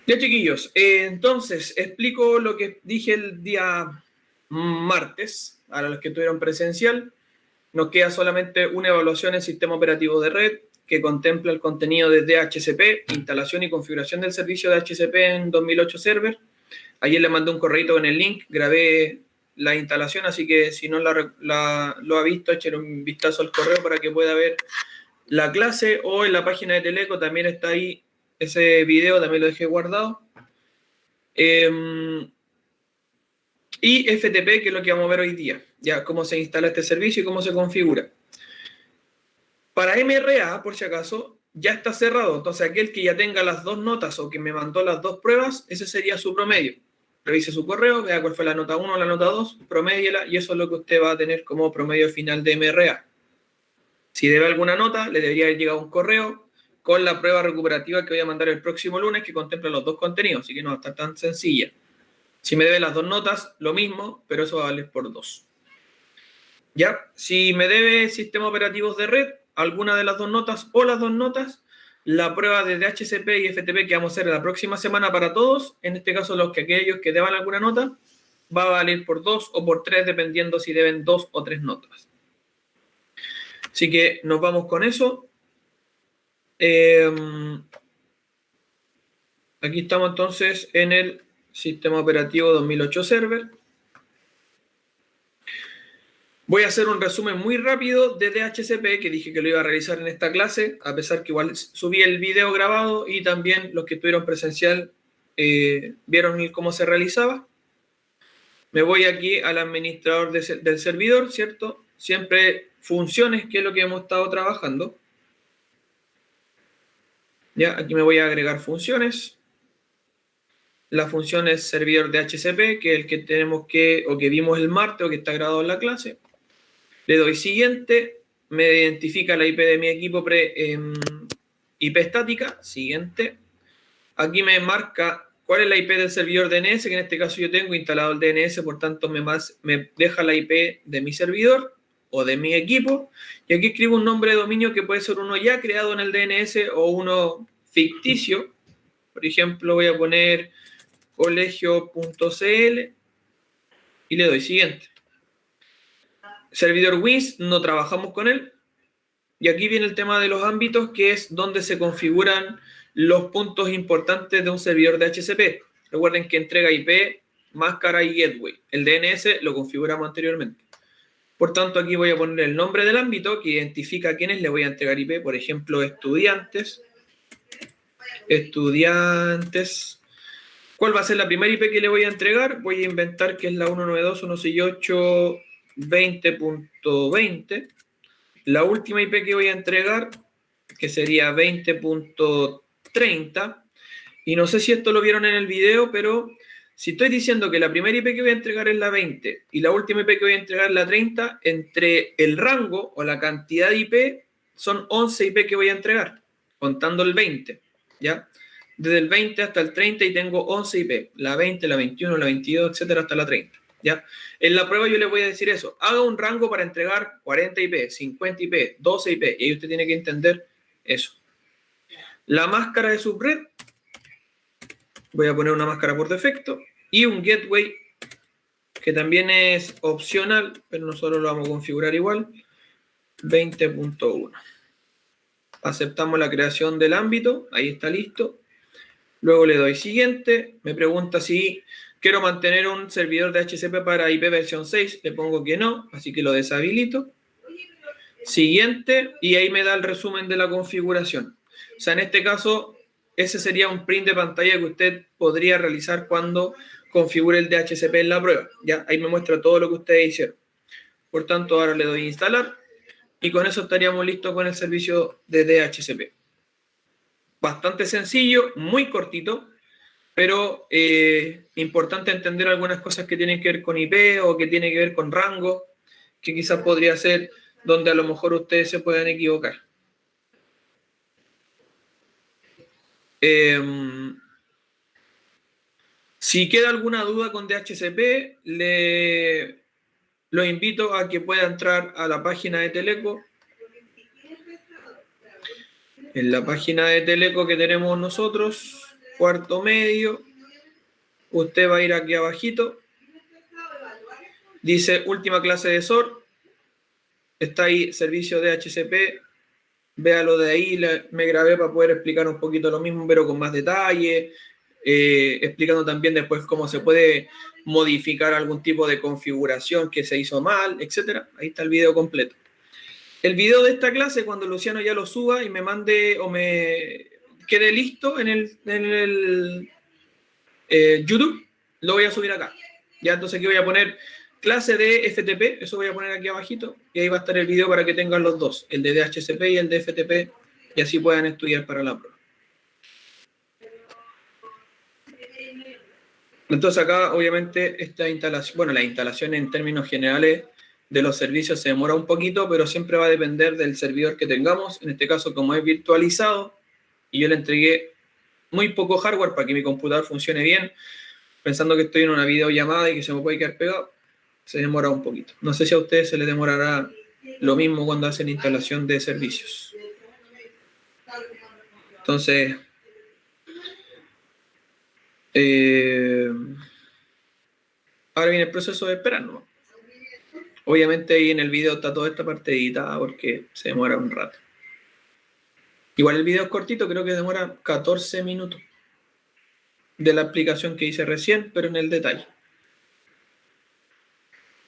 Ya, chiquillos, entonces explico lo que dije el día martes a los que tuvieron presencial. Nos queda solamente una evaluación en sistema operativo de red que contempla el contenido de DHCP, instalación y configuración del servicio de DHCP en 2008 Server. Ayer le mandé un correo con el link, grabé la instalación, así que si no lo ha visto, échale un vistazo al correo para que pueda ver la clase, o en la página de Teleco también está ahí ese video, también lo dejé guardado. Y FTP, que es lo que vamos a ver hoy día, ya cómo se instala este servicio y cómo se configura. Para MRA, por si acaso, ya está cerrado. Entonces, aquel que ya tenga las dos notas o que me mandó las dos pruebas, ese sería su promedio. Revise su correo, vea cuál fue la nota 1 o la nota 2, promédiela, y eso es lo que usted va a tener como promedio final de MRA. Si debe alguna nota, le debería haber llegado un correo con la prueba recuperativa que voy a mandar el próximo lunes, que contempla los dos contenidos, así que no va a estar tan sencilla. Si me debe las dos notas, lo mismo, pero eso va a valer por 2. ¿Ya? Si me debe sistemas operativos de red, alguna de las dos notas o las dos notas, la prueba de DHCP y FTP que vamos a hacer la próxima semana para todos, en este caso aquellos que deban alguna nota, va a valer por 2 o por 3, dependiendo si deben 2 o 3 notas. Así que nos vamos con eso. Aquí estamos entonces en el sistema operativo 2008 Server. Voy a hacer un resumen muy rápido de DHCP, que dije que lo iba a realizar en esta clase, a pesar que igual subí el video grabado y también los que estuvieron presencial vieron cómo se realizaba. Me voy aquí al administrador del servidor, ¿cierto? Siempre funciones, que es lo que hemos estado trabajando. Ya, aquí me voy a agregar funciones. La función es servidor DHCP, que es el que tenemos que vimos el martes o que está grabado en la clase. Le doy siguiente, me identifica la IP de mi equipo IP estática, siguiente. Aquí me marca cuál es la IP del servidor DNS, que en este caso yo tengo instalado el DNS, por tanto me deja la IP de mi servidor o de mi equipo. Y aquí escribo un nombre de dominio que puede ser uno ya creado en el DNS o uno ficticio. Por ejemplo, voy a poner colegio.cl y le doy siguiente. Servidor WINS, no trabajamos con él. Y aquí viene el tema de los ámbitos, que es donde se configuran los puntos importantes de un servidor de DHCP. Recuerden que entrega IP, máscara y gateway. El DNS lo configuramos anteriormente. Por tanto, aquí voy a poner el nombre del ámbito que identifica a quienes le voy a entregar IP. Por ejemplo, estudiantes. Estudiantes. ¿Cuál va a ser la primera IP que le voy a entregar? Voy a inventar que es la 192.168.20.20. La última IP que voy a entregar, que sería 20.30. Y no sé si esto lo vieron en el video, pero si estoy diciendo que la primera IP que voy a entregar es la 20 y la última IP que voy a entregar es la 30, entre el rango o la cantidad de IP son 11 IP que voy a entregar, contando el 20, ¿ya? Desde el 20 hasta el 30 y tengo 11 IP, la 20, la 21, la 22, etcétera, hasta la 30, ¿ya? En la prueba yo le voy a decir eso, haga un rango para entregar 40 IP, 50 IP, 12 IP, y ahí usted tiene que entender eso. La máscara de subred, voy a poner una máscara por defecto, y un gateway, que también es opcional, pero nosotros lo vamos a configurar igual, 20.1. Aceptamos la creación del ámbito, ahí está listo. Luego le doy siguiente, me pregunta si quiero mantener un servidor de DHCP para IP versión 6, le pongo que no, así que lo deshabilito. Siguiente, y ahí me da el resumen de la configuración. O sea, en este caso, ese sería un print de pantalla que usted podría realizar cuando configure el DHCP en la prueba. Ya, ahí me muestra todo lo que ustedes hicieron. Por tanto, ahora le doy a instalar y con eso estaríamos listos con el servicio de DHCP. Bastante sencillo, muy cortito, pero importante entender algunas cosas que tienen que ver con IP o que tienen que ver con rango, que quizás podría ser donde a lo mejor ustedes se pueden equivocar. Si queda alguna duda con DHCP, lo invito a que pueda entrar a la página de Teleco. En la página de Teleco que tenemos nosotros, cuarto medio, usted va a ir aquí abajito, dice última clase de SOR, está ahí servicio de DHCP, véalo de ahí, me grabé para poder explicar un poquito lo mismo, pero con más detalle, explicando también después cómo se puede modificar algún tipo de configuración que se hizo mal, etcétera. Ahí está el video completo. El video de esta clase, cuando Luciano ya lo suba y me mande o me quede listo en el YouTube, lo voy a subir acá. Ya, entonces aquí voy a poner clase de FTP, eso voy a poner aquí abajito, y ahí va a estar el video para que tengan los dos, el de DHCP y el de FTP, y así puedan estudiar para la prueba. Entonces acá, obviamente, esta instalación, bueno, la instalación en términos generales de los servicios se demora un poquito, pero siempre va a depender del servidor que tengamos. En este caso, como es virtualizado, y yo le entregué muy poco hardware para que mi computador funcione bien, pensando que estoy en una videollamada y que se me puede quedar pegado, se demora un poquito. No sé si a ustedes se les demorará lo mismo cuando hacen instalación de servicios. Entonces, ahora viene el proceso de esperar, ¿no? Obviamente ahí en el video está toda esta parte editada porque se demora un rato. Igual el video es cortito, creo que demora 14 minutos de la aplicación que hice recién, pero en el detalle.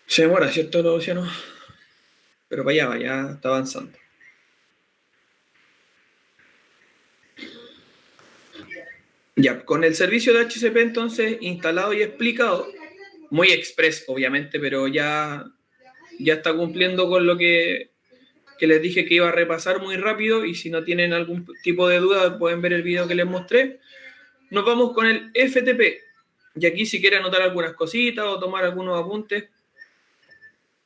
Se demora, ¿cierto, Luciano? Pero para allá va, ya está avanzando. Ya, con el servicio de DHCP entonces instalado y explicado, muy express obviamente, pero ya está cumpliendo con lo que les dije que iba a repasar muy rápido, y si no tienen algún tipo de duda pueden ver el video que les mostré. Nos vamos con el FTP, y aquí si quieren anotar algunas cositas o tomar algunos apuntes,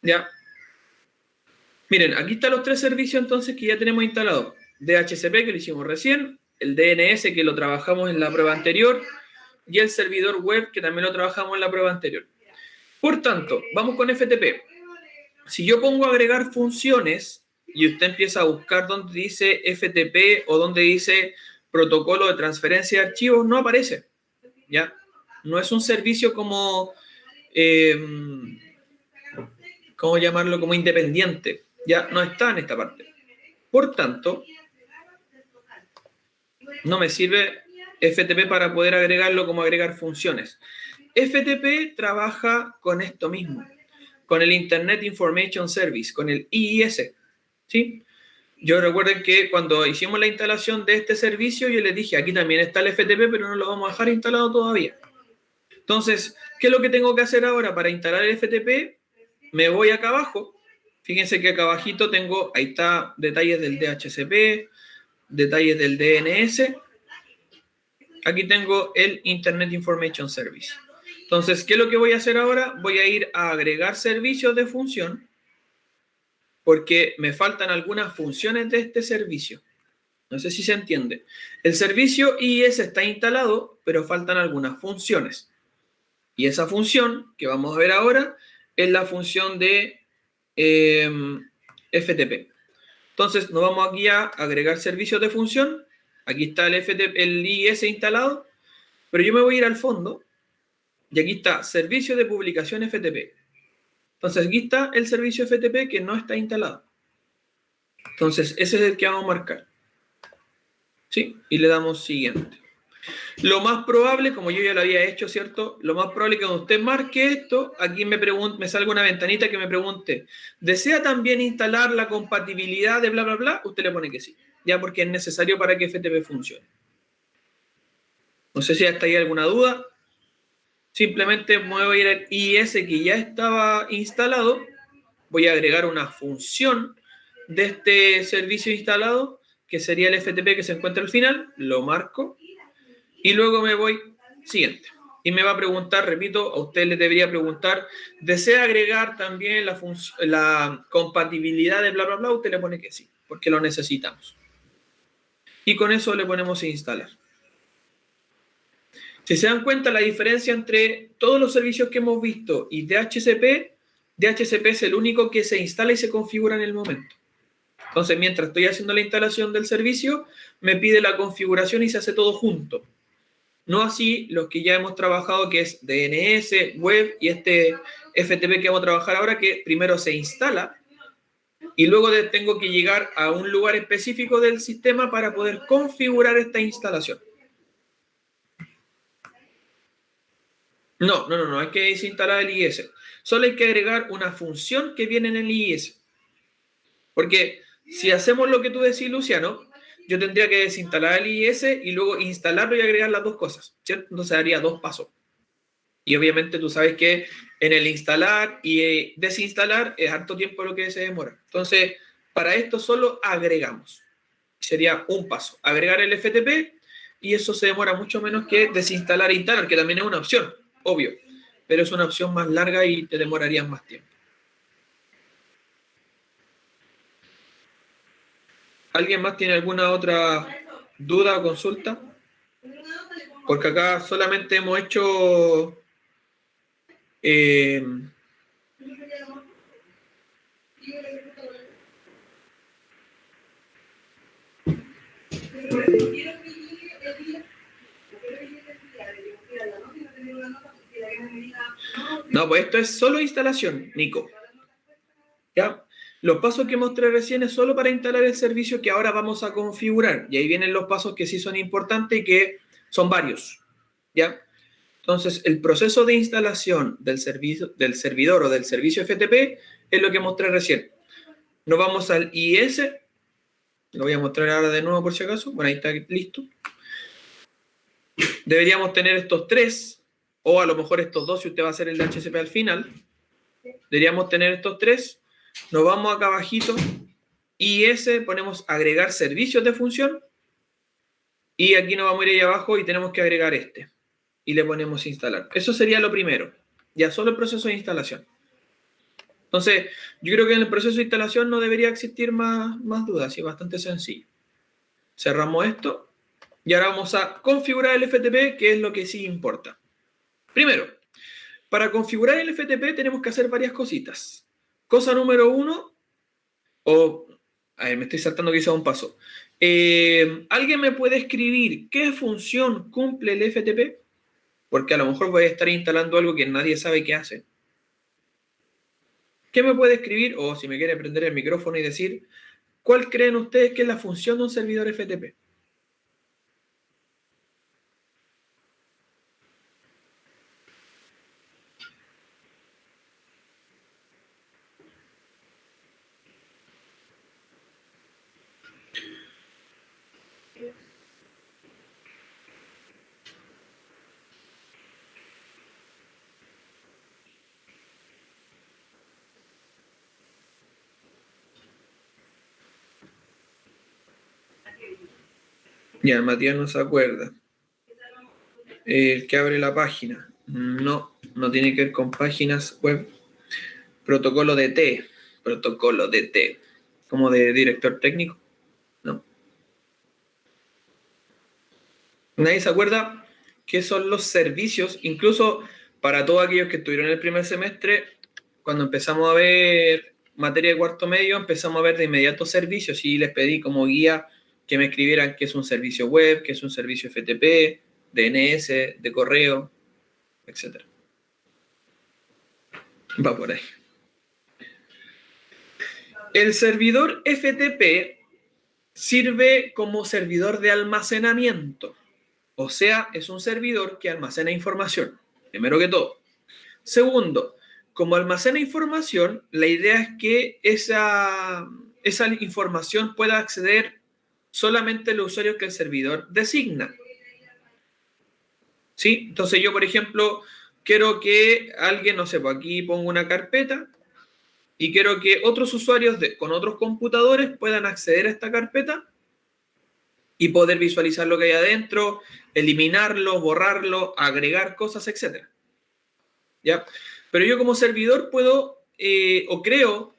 ya. Miren, aquí están los tres servicios entonces que ya tenemos instalados. DHCP, que lo hicimos recién, el DNS, que lo trabajamos en la prueba anterior, y el servidor web, que también lo trabajamos en la prueba anterior. Por tanto, vamos con FTP. Si yo pongo agregar funciones y usted empieza a buscar donde dice FTP o donde dice protocolo de transferencia de archivos, no aparece, ¿ya? No es un servicio como, ¿cómo llamarlo? Como independiente, ya no está en esta parte. Por tanto, no me sirve FTP para poder agregarlo como agregar funciones. FTP trabaja con esto mismo, con el Internet Information Service, con el IIS, ¿sí? Yo recuerden que cuando hicimos la instalación de este servicio, yo les dije, aquí también está el FTP, pero no lo vamos a dejar instalado todavía. Entonces, ¿qué es lo que tengo que hacer ahora para instalar el FTP? Me voy acá abajo. Fíjense que acá abajito tengo, ahí está, detalles del DHCP, detalles del DNS. Aquí tengo el Internet Information Service. Entonces, ¿qué es lo que voy a hacer ahora? Voy a ir a agregar servicios de función, porque me faltan algunas funciones de este servicio. No sé si se entiende. El servicio IIS está instalado, pero faltan algunas funciones. Y esa función que vamos a ver ahora es la función de FTP. Entonces, nos vamos aquí a agregar servicios de función. Aquí está el FTP, el IIS instalado, pero yo me voy a ir al fondo y aquí está servicio de publicación FTP. Entonces, aquí está el servicio FTP que no está instalado. Entonces, ese es el que vamos a marcar. ¿Sí? Y le damos siguiente. Lo más probable, como yo ya lo había hecho, ¿cierto? Lo más probable es que cuando usted marque esto, aquí me salga una ventanita que me pregunte, ¿desea también instalar la compatibilidad de bla, bla, bla? Usted le pone que sí, ya, porque es necesario para que FTP funcione. No sé si hasta ahí alguna duda. Simplemente me voy a ir al IIS que ya estaba instalado. Voy a agregar una función de este servicio instalado, que sería el FTP que se encuentra al final. Lo marco. Y luego me voy siguiente. Y me va a preguntar, repito, a usted le debería preguntar, ¿desea agregar también la compatibilidad de bla, bla, bla? Usted le pone que sí, porque lo necesitamos. Y con eso le ponemos a instalar. Si se dan cuenta, la diferencia entre todos los servicios que hemos visto y DHCP es el único que se instala y se configura en el momento. Entonces, mientras estoy haciendo la instalación del servicio, me pide la configuración y se hace todo junto. No así los que ya hemos trabajado, que es DNS, web y este FTP que vamos a trabajar ahora, que primero se instala y luego tengo que llegar a un lugar específico del sistema para poder configurar esta instalación. No, hay que desinstalar el IIS. Solo hay que agregar una función que viene en el IIS. Porque si hacemos lo que tú decís, Luciano, yo tendría que desinstalar el IIS y luego instalarlo y agregar las dos cosas, ¿cierto? Entonces haría dos pasos. Y obviamente tú sabes que en el instalar y desinstalar es harto tiempo lo que se demora. Entonces, para esto solo agregamos. Sería un paso, agregar el FTP, y eso se demora mucho menos que desinstalar e instalar, que también es una opción, obvio, pero es una opción más larga y te demorarías más tiempo. ¿Alguien más tiene alguna otra duda o consulta? Porque acá solamente hemos hecho no, pues esto es solo instalación, Nico. ¿Ya? Los pasos que mostré recién es solo para instalar el servicio que ahora vamos a configurar. Y ahí vienen los pasos que sí son importantes y que son varios. ¿Ya? Entonces, el proceso de instalación del servidor o del servicio FTP es lo que mostré recién. Nos vamos al IIS. Lo voy a mostrar ahora de nuevo por si acaso. Bueno, ahí está listo. Deberíamos tener estos tres, o a lo mejor estos dos si usted va a hacer el DHCP al final. Deberíamos tener estos tres. Nos vamos acá abajito. IIS, ponemos agregar servicios de función. Y aquí nos vamos a ir ahí abajo y tenemos que agregar este. Y le ponemos instalar. Eso sería lo primero. Ya solo el proceso de instalación. Entonces, yo creo que en el proceso de instalación no debería existir más dudas. Es bastante sencillo. Cerramos esto. Y ahora vamos a configurar el FTP, que es lo que sí importa. Primero, para configurar el FTP tenemos que hacer varias cositas. Cosa número uno, a ver, me estoy saltando quizá un paso. ¿Alguien me puede escribir qué función cumple el FTP? Porque a lo mejor voy a estar instalando algo que nadie sabe qué hace. ¿Qué me puede escribir? O si me quiere prender el micrófono y decir, ¿cuál creen ustedes que es la función de un servidor FTP? Ya, Matías no se acuerda. El que abre la página. No tiene que ver con páginas web. Protocolo de T. Protocolo de T. Como de director técnico. No. Nadie se acuerda qué son los servicios. Incluso para todos aquellos que estuvieron en el primer semestre, cuando empezamos a ver materia de cuarto medio, empezamos a ver de inmediato servicios y les pedí como guía que me escribieran qué es un servicio web, qué es un servicio FTP, DNS, de correo, etc. Va por ahí. El servidor FTP sirve como servidor de almacenamiento. O sea, es un servidor que almacena información, primero que todo. Segundo, como almacena información, la idea es que esa información pueda acceder solamente los usuarios que el servidor designa. ¿Sí? Entonces yo, por ejemplo, quiero que alguien, no sé, pues aquí pongo una carpeta y quiero que otros usuarios con otros computadores puedan acceder a esta carpeta y poder visualizar lo que hay adentro, eliminarlo, borrarlo, agregar cosas, etc. ¿Ya? Pero yo como servidor puedo o creo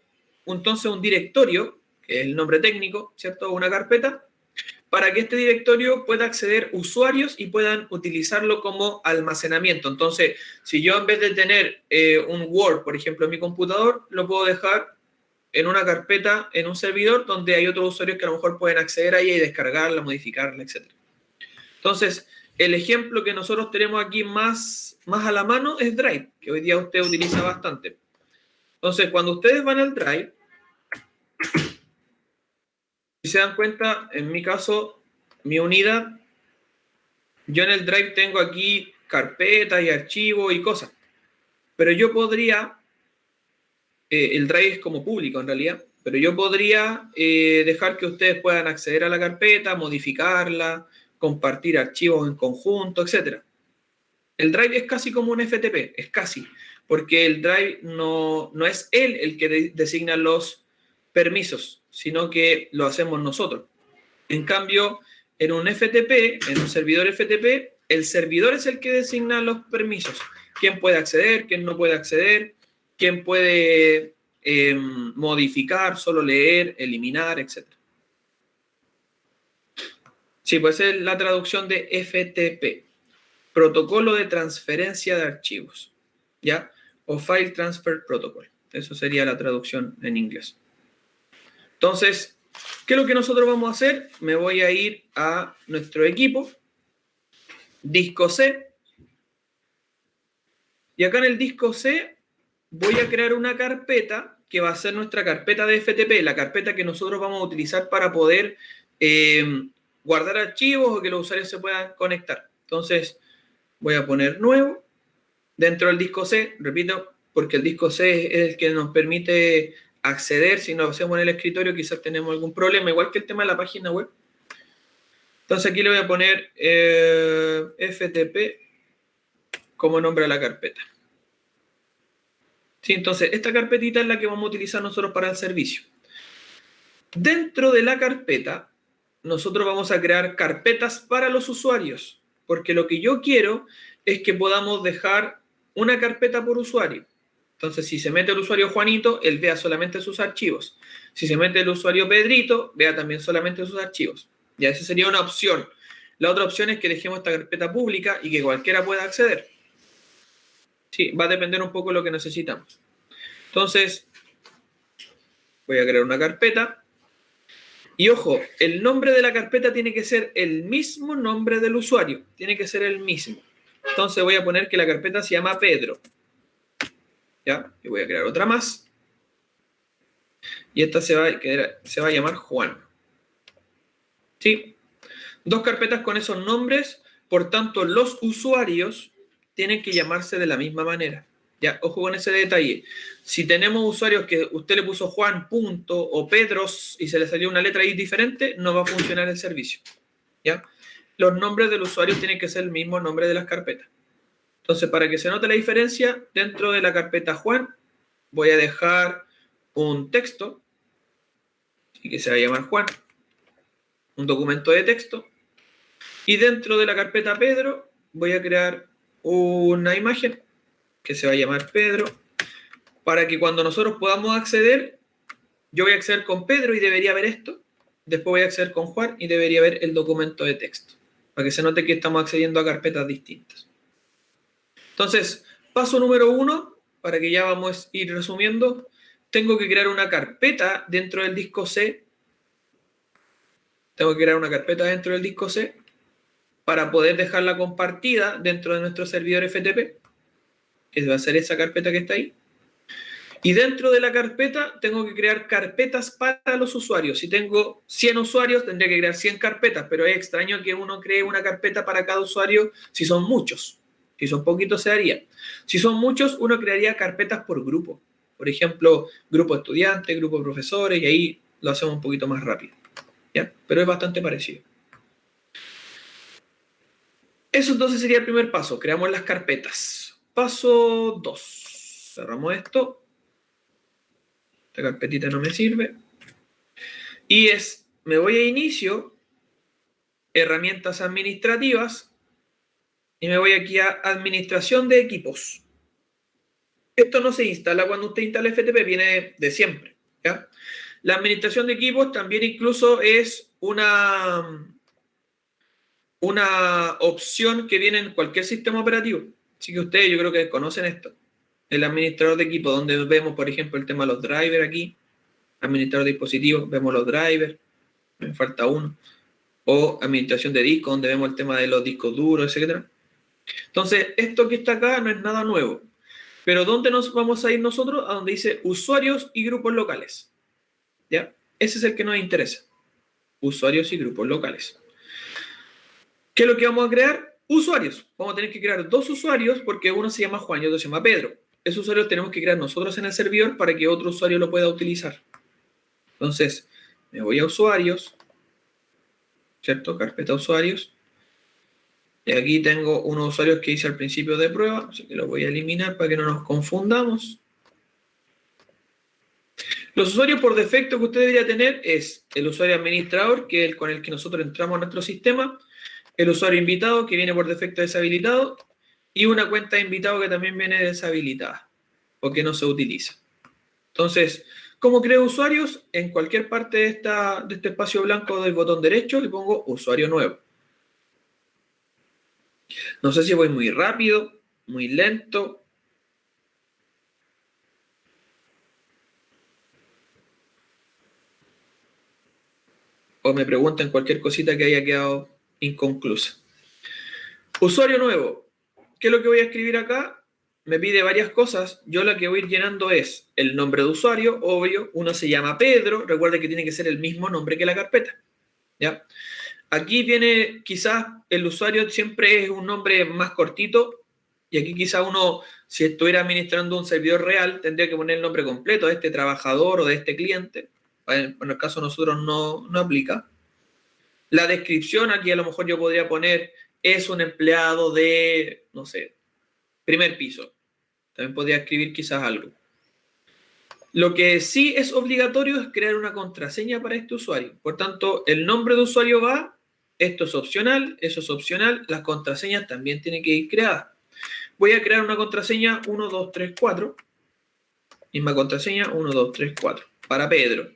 entonces un directorio, que es el nombre técnico, ¿cierto? Una carpeta, para que este directorio pueda acceder usuarios y puedan utilizarlo como almacenamiento. Entonces, si yo en vez de tener un Word, por ejemplo, en mi computador, lo puedo dejar en una carpeta, en un servidor, donde hay otros usuarios que a lo mejor pueden acceder ahí y descargarla, modificarla, etc. Entonces, el ejemplo que nosotros tenemos aquí más a la mano es Drive, que hoy día usted utiliza bastante. Entonces, cuando ustedes van al Drive, si se dan cuenta, en mi caso, mi unidad, yo en el Drive tengo aquí carpetas y archivos y cosas. Pero yo podría, el Drive es como público en realidad, pero yo podría dejar que ustedes puedan acceder a la carpeta, modificarla, compartir archivos en conjunto, etc. El Drive es casi como un FTP, es casi, porque el Drive no es él el que designa los permisos, sino que lo hacemos nosotros. En cambio, en un FTP, en un servidor FTP, el servidor es el que designa los permisos. Quién puede acceder, quién no puede acceder, quién puede modificar, solo leer, eliminar, etc. Sí, pues es la traducción de FTP. Protocolo de transferencia de archivos, ¿ya? O File Transfer Protocol. Eso sería la traducción en inglés. Entonces, ¿qué es lo que nosotros vamos a hacer? Me voy a ir a nuestro equipo, disco C, y acá en el disco C voy a crear una carpeta que va a ser nuestra carpeta de FTP, la carpeta que nosotros vamos a utilizar para poder guardar archivos o que los usuarios se puedan conectar. Entonces, voy a poner nuevo dentro del disco C, repito, porque el disco C es el que nos permite acceder. Si lo hacemos en el escritorio quizás tenemos algún problema, igual que el tema de la página web. Entonces aquí le voy a poner FTP como nombre a la carpeta. Sí, entonces esta carpetita es la que vamos a utilizar nosotros para el servicio. Dentro de la carpeta, nosotros vamos a crear carpetas para los usuarios, porque lo que yo quiero es que podamos dejar una carpeta por usuario. Entonces, si se mete el usuario Juanito, él vea solamente sus archivos. Si se mete el usuario Pedrito, vea también solamente sus archivos. Ya, esa sería una opción. La otra opción es que dejemos esta carpeta pública y que cualquiera pueda acceder. Sí, va a depender un poco de lo que necesitamos. Entonces, voy a crear una carpeta. Y ojo, el nombre de la carpeta tiene que ser el mismo nombre del usuario. Tiene que ser el mismo. Entonces voy a poner que la carpeta se llama Pedro. ¿Ya? Y voy a crear otra más. Y esta se va a llamar Juan. ¿Sí? Dos carpetas con esos nombres. Por tanto, los usuarios tienen que llamarse de la misma manera. ¿Ya? Ojo con ese detalle. Si tenemos usuarios que usted le puso Juan, punto, o Pedros, y se le salió una letra ahí diferente, no va a funcionar el servicio. ¿Ya? Los nombres del usuario tienen que ser el mismo nombre de las carpetas. Entonces, para que se note la diferencia, dentro de la carpeta Juan, voy a dejar un texto, y que se va a llamar Juan, un documento de texto, y dentro de la carpeta Pedro, voy a crear una imagen, que se va a llamar Pedro, para que cuando nosotros podamos acceder, yo voy a acceder con Pedro y debería ver esto, después voy a acceder con Juan y debería ver el documento de texto, para que se note que estamos accediendo a carpetas distintas. Entonces, paso número 1, para que ya vamos a ir resumiendo, tengo que crear una carpeta dentro del disco C. Tengo que crear una carpeta dentro del disco C para poder dejarla compartida dentro de nuestro servidor FTP, que va a ser esa carpeta que está ahí. Y dentro de la carpeta tengo que crear carpetas para los usuarios. Si tengo 100 usuarios, tendría que crear 100 carpetas, pero es extraño que uno cree una carpeta para cada usuario si son muchos. Si son poquitos, se haría. Si son muchos, uno crearía carpetas por grupo. Por ejemplo, grupo de estudiantes, grupo de profesores, y ahí lo hacemos un poquito más rápido. ¿Ya? Pero es bastante parecido. Eso entonces sería el primer paso. Creamos las carpetas. Paso 2. Cerramos esto. Esta carpetita no me sirve. Y me voy a inicio, herramientas administrativas, y me voy aquí a administración de equipos. Esto no se instala cuando usted instala FTP, viene de siempre. ¿Ya? La administración de equipos también incluso es una opción que viene en cualquier sistema operativo. Así que ustedes yo creo que conocen esto. El administrador de equipo, donde vemos, por ejemplo, el tema de los drivers aquí. Administrador de dispositivos, vemos los drivers. Me falta uno. o administración de discos, donde vemos el tema de los discos duros, etc. Entonces, esto que está acá no es nada nuevo. Pero ¿dónde nos vamos a ir nosotros? A donde dice usuarios y grupos locales. ¿Ya? Ese es el que nos interesa. Usuarios y grupos locales. ¿Qué es lo que vamos a crear? Usuarios. Vamos a tener que crear 2 usuarios porque uno se llama Juan y otro se llama Pedro. Esos usuarios tenemos que crear nosotros en el servidor para que otro usuario lo pueda utilizar. Entonces, me voy a usuarios, ¿cierto? Carpeta usuarios. Y aquí tengo unos usuarios que hice al principio de prueba, así que los voy a eliminar para que no nos confundamos. Los usuarios por defecto que usted debería tener es el usuario administrador, que es el con el que nosotros entramos a nuestro sistema, el usuario invitado, que viene por defecto deshabilitado, y una cuenta de invitado que también viene deshabilitada, o que no se utiliza. Entonces, ¿cómo creo usuarios? En cualquier parte de este espacio blanco del botón derecho le pongo usuario nuevo. No sé si voy muy rápido, muy lento. O me preguntan cualquier cosita que haya quedado inconclusa. Usuario nuevo. ¿Qué es lo que voy a escribir acá? Me pide varias cosas. Yo la que voy a ir llenando es el nombre de usuario, obvio. Uno se llama Pedro. Recuerde que tiene que ser el mismo nombre que la carpeta. ¿Ya? Aquí viene, quizás el usuario siempre es un nombre más cortito. Y aquí quizás uno, si estuviera administrando un servidor real, tendría que poner el nombre completo de este trabajador o de este cliente. En el caso de nosotros no aplica. La descripción aquí a lo mejor yo podría poner es un empleado de, no sé, primer piso. También podría escribir quizás algo. Lo que sí es obligatorio es crear una contraseña para este usuario. Por tanto, el nombre de usuario va, esto es opcional, eso es opcional, las contraseñas también tienen que ir creadas. Voy a crear una contraseña 1234, misma contraseña 1234, para Pedro.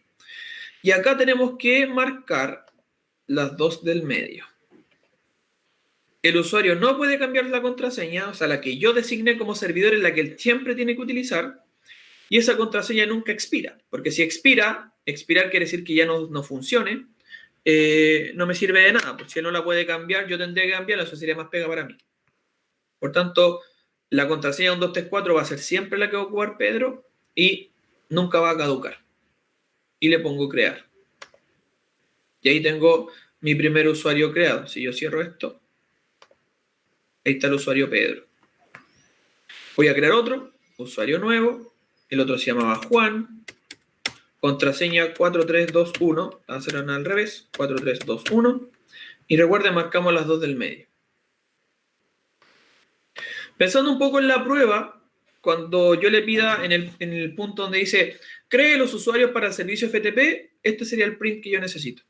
Y acá tenemos que marcar las 2 del medio. El usuario no puede cambiar la contraseña, o sea, la que yo designé como servidor es la que él siempre tiene que utilizar, y esa contraseña nunca expira, porque si expirar quiere decir que ya no funcione, no me sirve de nada, porque si él no la puede cambiar, yo tendría que cambiarla, eso sería más pega para mí. Por tanto, la contraseña 1234 va a ser siempre la que va a ocupar Pedro y nunca va a caducar. Y le pongo crear. Y ahí tengo mi primer usuario creado. Si yo cierro esto, ahí está el usuario Pedro. Voy a crear otro, usuario nuevo. El otro se llamaba Juan. Contraseña 4321. La serán al revés. 4321. Y recuerden, marcamos las 2 del medio. Pensando un poco en la prueba, cuando yo le pida en el punto donde dice cree los usuarios para el servicio FTP, este sería el print que yo necesito.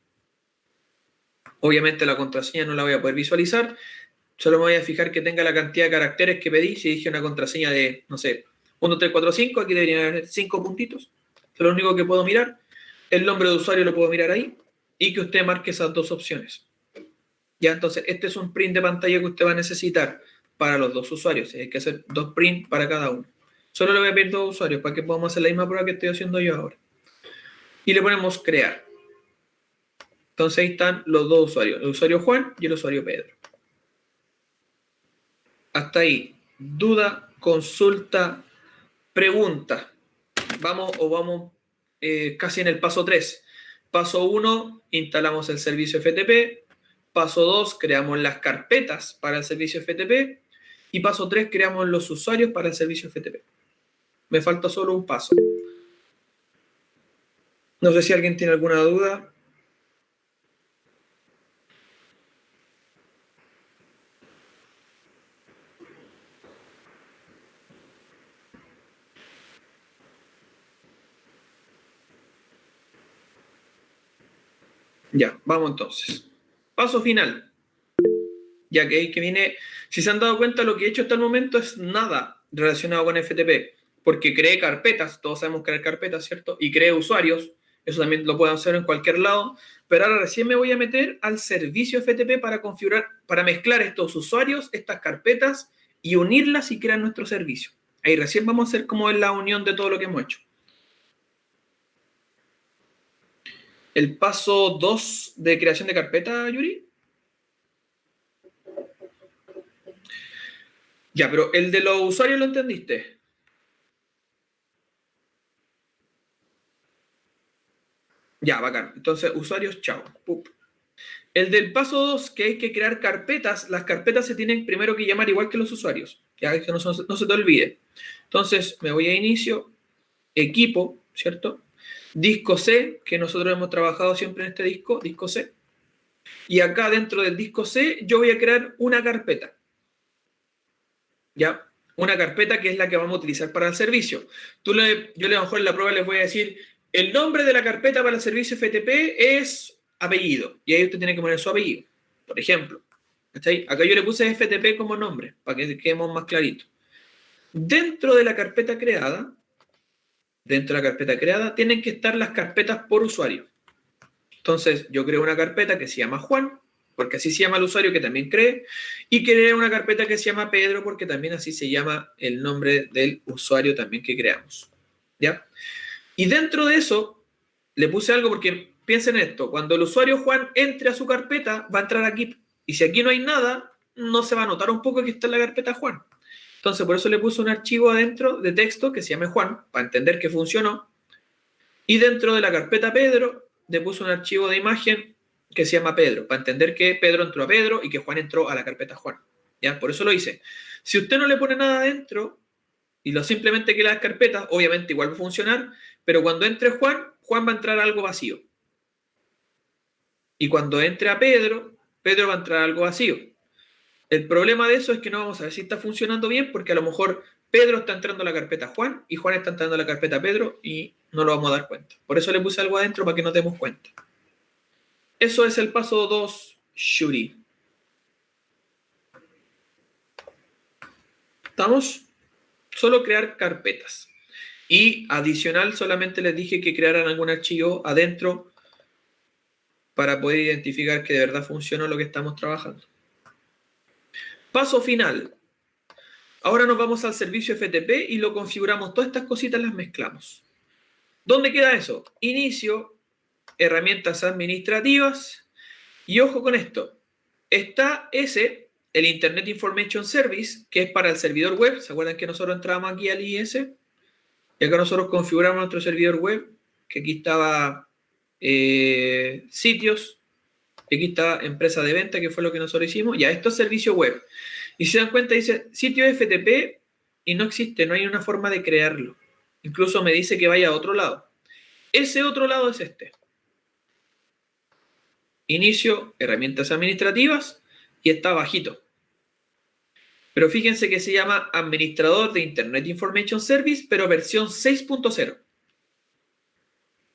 Obviamente la contraseña no la voy a poder visualizar. Solo me voy a fijar que tenga la cantidad de caracteres que pedí. Si dije una contraseña de, no sé, 1, 3, 4, 5, aquí deberían haber 5 puntitos. Eso es lo único que puedo mirar. El nombre de usuario lo puedo mirar ahí. Y que usted marque esas 2 opciones. Ya, entonces, este es un print de pantalla que usted va a necesitar para los 2 usuarios. Hay que hacer 2 prints para cada uno. Solo le voy a pedir 2 usuarios para que podamos hacer la misma prueba que estoy haciendo yo ahora. Y le ponemos crear. Entonces ahí están los 2 usuarios. El usuario Juan y el usuario Pedro. Hasta ahí. Duda, consulta, pregunta. Vamos casi en el paso 3. Paso 1, instalamos el servicio FTP. Paso 2, creamos las carpetas para el servicio FTP. Y paso 3, creamos los usuarios para el servicio FTP. Me falta solo un paso. No sé si alguien tiene alguna duda. Ya, vamos entonces. Paso final. Ya que ahí que viene, si se han dado cuenta, lo que he hecho hasta el momento es nada relacionado con FTP, porque creé carpetas, todos sabemos crear carpetas, ¿cierto? Y creé usuarios, eso también lo pueden hacer en cualquier lado, pero ahora recién me voy a meter al servicio FTP para configurar, para mezclar estos usuarios, estas carpetas, y unirlas y crear nuestro servicio. Ahí recién vamos a hacer como la unión de todo lo que hemos hecho. el paso 2 de creación de carpeta, Yuri. Ya, pero el de los usuarios lo entendiste. Ya, bacán. Entonces, usuarios, chao. Pup. El del paso 2, que hay que crear carpetas, las carpetas se tienen primero que llamar igual que los usuarios. Ya que no se te olvide. Entonces, me voy a inicio, equipo, ¿cierto? Disco C, que nosotros hemos trabajado siempre en este disco, disco C. Y acá dentro del disco C, yo voy a crear una carpeta. ¿Ya? Una carpeta que es la que vamos a utilizar para el servicio. Yo a lo mejor en la prueba les voy a decir, el nombre de la carpeta para el servicio FTP es apellido. Y ahí usted tiene que poner su apellido, por ejemplo. ¿Cachai? Acá yo le puse FTP como nombre, para que quedemos más clarito. Dentro de la carpeta creada, tienen que estar las carpetas por usuario. Entonces, yo creo una carpeta que se llama Juan, porque así se llama el usuario que también cree, y creo una carpeta que se llama Pedro, porque también así se llama el nombre del usuario también que creamos. ¿Ya? Y dentro de eso, le puse algo porque piensen en esto, cuando el usuario Juan entre a su carpeta, va a entrar aquí, y si aquí no hay nada, no se va a notar un poco que está en la carpeta Juan. Entonces, por eso le puse un archivo adentro de texto que se llame Juan, para entender que funcionó, y dentro de la carpeta Pedro, le puse un archivo de imagen que se llama Pedro, para entender que Pedro entró a Pedro y que Juan entró a la carpeta Juan. ¿Ya? Por eso lo hice. Si usted no le pone nada adentro y lo simplemente que las carpetas, obviamente igual va a funcionar, pero cuando entre Juan, Juan va a entrar a algo vacío. Y cuando entre a Pedro, Pedro va a entrar a algo vacío. El problema de eso es que no vamos a ver si está funcionando bien, porque a lo mejor Pedro está entrando a la carpeta Juan y Juan está entrando a la carpeta Pedro y no lo vamos a dar cuenta. Por eso le puse algo adentro para que nos demos cuenta. Eso es el paso 2, Shuri. ¿Estamos? Solo crear carpetas. Y adicional, solamente les dije que crearan algún archivo adentro para poder identificar que de verdad funcionó lo que estamos trabajando. Paso final. Ahora nos vamos al servicio FTP y lo configuramos. Todas estas cositas las mezclamos. ¿Dónde queda eso? Inicio, herramientas administrativas. Y ojo con esto. Está ese, el Internet Information Service, que es para el servidor web. ¿Se acuerdan que nosotros entramos aquí al IS? Y acá nosotros configuramos nuestro servidor web, que aquí estaba sitios, y aquí está empresa de venta, que fue lo que nosotros hicimos. Ya, esto es servicio web. Y si se dan cuenta, dice sitio FTP y no existe, no hay una forma de crearlo. Incluso me dice que vaya a otro lado. Ese otro lado es este. Inicio, herramientas administrativas, y está bajito. Pero fíjense que se llama Administrador de Internet Information Service, pero versión 6.0.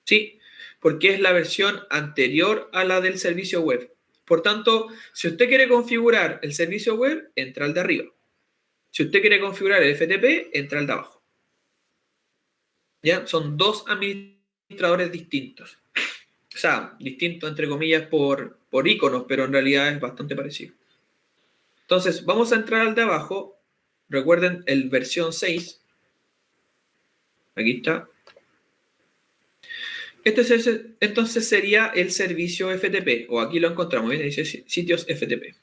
¿Sí? Porque es la versión anterior a la del servicio web. Por tanto, si usted quiere configurar el servicio web, entra al de arriba. Si usted quiere configurar el FTP, entra al de abajo. ¿Ya? Son dos administradores distintos. O sea, distintos entre comillas por iconos, pero en realidad es bastante parecido. Entonces, vamos a entrar al de abajo. Recuerden el versión 6. Aquí está. Entonces sería el servicio FTP, o aquí lo encontramos, ¿bien? Dice sitios FTP.